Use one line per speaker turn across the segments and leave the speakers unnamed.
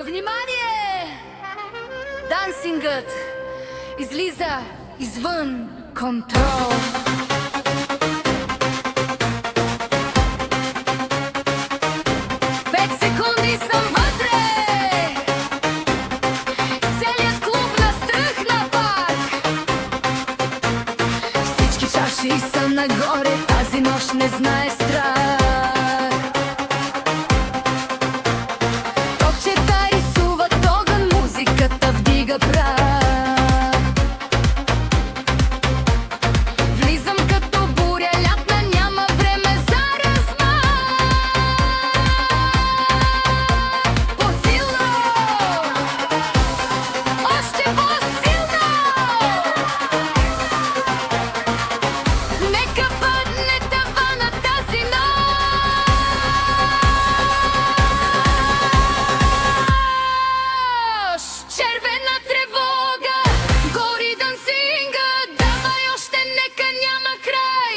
Внимание! Дансингът излиза извън контрол. 5 секунди съм вътре. Целият клуб настръхна пак. Всички чаши са нагоре, тази нощ не знае страх. Влизам като буря лятна, няма време за размах. По-силно, още по-силно. Нека падне тавана тази нощ. Червена тревога, гори дансингът, давай още, нека няма край.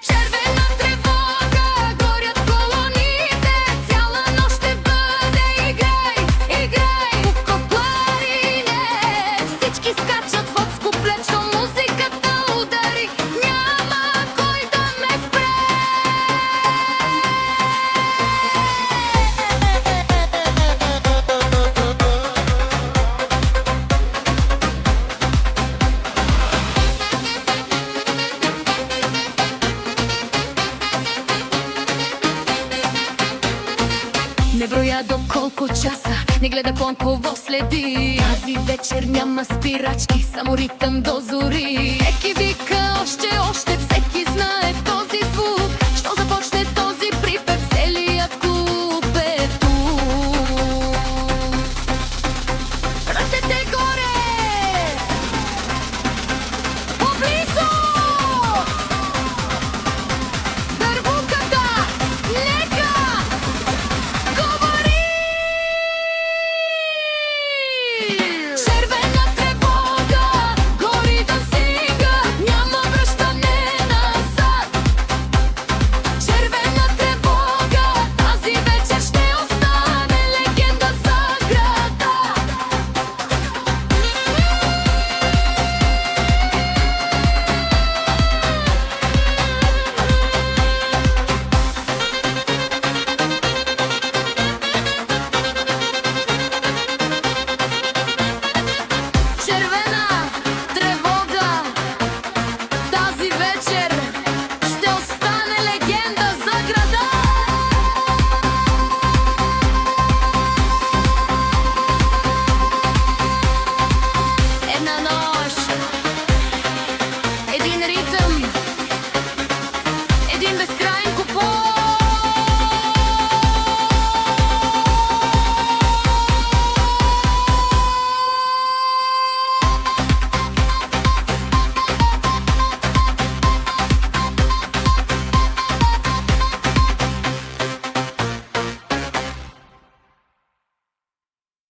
Червена тревога, горят колоните, цяла нощ ще бъде играй, играй. Куко кларинет, всички скачат в отскоплечно, музиката удари, няма кой да ме спре. Не броя до колко часа, не гледа кон кого следи. Тази вечер няма спирачки, само ритъм до зори. Всеки вика още, още